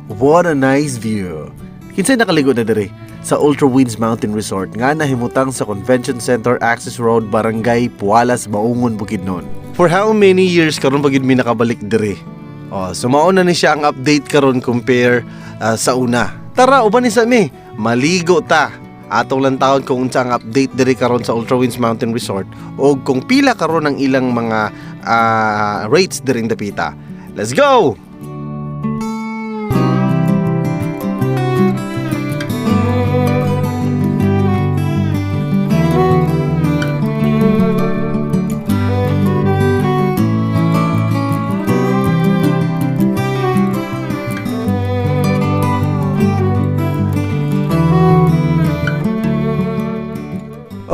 What a nice view. Kinsay nakaligo na diri sa Ultra Winds Mountain Resort nga nahimutang sa Convention Center Access Road, Barangay Pualas, Maungon, Bukidnon. For how many years karon pagid mi nakabalik diri? So mauna ni siya ang update karon compare sa una. Tara uban ni sa mi, maligo ta. Atong lang taon kung unsa ang update diri karon sa Ultra Winds Mountain Resort o kung pila karon ang ilang mga rates diri in Dapita. Let's go!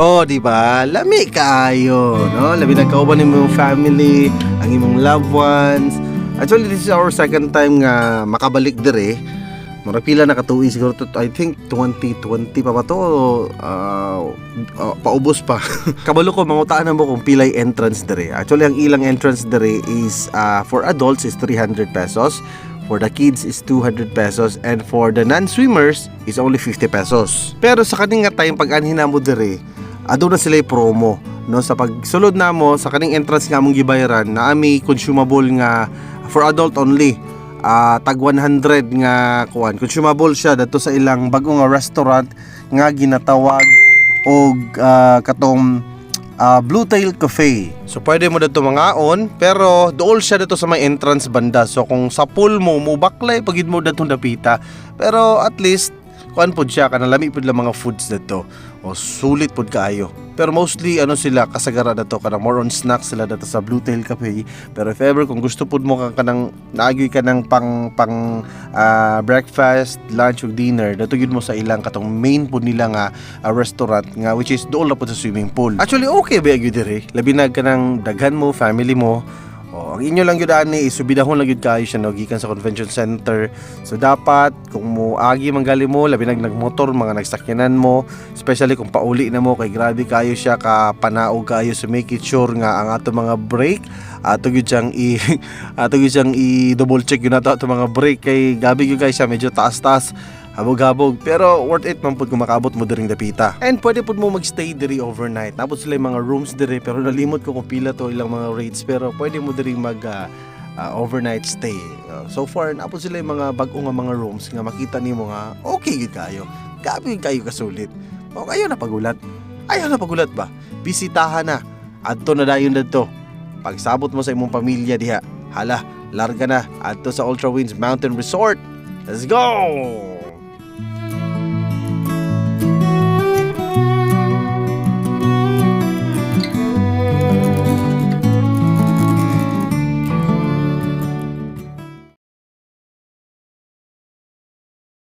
Oh, di ba? Lami kaayo, no? Labi na kauban nimo imong family, ang imong loved ones. Actually, this is our second time nga makabalik dire. Mura pila na katuig siguro to, I think 2020 pa ba to? Paubos pa. Kabalo ko mangutaan na mo kung pilay entrance dire. Actually, ang ilang entrance dire is for adults is 300 pesos. For the kids is 200 pesos and for the non-swimmers is only 50 pesos. Pero sa kaning nga time pag-anhin na mo dire, adto na sila promo, no? Sa pagsulod na mo sa kaning entrance nga mong gibayaran na ami consumable nga for adult only. Tag 100 nga kuan. Consumable siya dito sa ilang bago nga restaurant nga ginatawag og katong Blue Tail Cafe. So pwede mo dito mangaon pero dool siya dito sa may entrance banda. So kung sa pool mo baklay pagid mo dito dapita. Pero at least kuan pod siya kana lami pod lang mga foods dito. O sulit pod kaayo. Pero mostly sila kasagara dito kana more on snacks sila dito sa Blue Tail Cafe. Pero if ever kung gusto pod mo kanang naagi ka ng pang breakfast, lunch ug dinner, dito gyud mo sa ilang katong main pod nila nga restaurant nga which is dool na pod sa swimming pool. Actually okay ba gyud diri? Labi na kanang daghan mo, family mo. Ang inyo lang yun ani isubidahon lang yun kayo siya gikan sa convention center. So dapat kung mo agi manggali mo labi nagmotor mga nagsakyanan mo, especially kung pauli na mo kay grabe kayo siya ka panaog kayo so make it sure nga ang ato mga brake ato gyud siyang i double check yun ato mga brake kay gabi gyud kayo siya medyo taas-taas habog-habog pero worth it man pud kung makabot mo diring dapita. And pwede pud mo magstay diri overnight. Napod sila yung mga rooms diri pero nalimot ko kung pila to ilang mga rates pero pwede mo diri mag overnight stay. So far napod sila yung mga bag-o nga mga rooms nga makita nimo nga okay gid kayo. Gabi kayo kasulit. O kayo na pagulat. Ayaw na pagulat ba? Bisitahan na. Adto na dayon didto. Pagsabot mo sa imong pamilya diha. Hala, larga na adto sa Ultra Winds Mountain Resort. Let's go!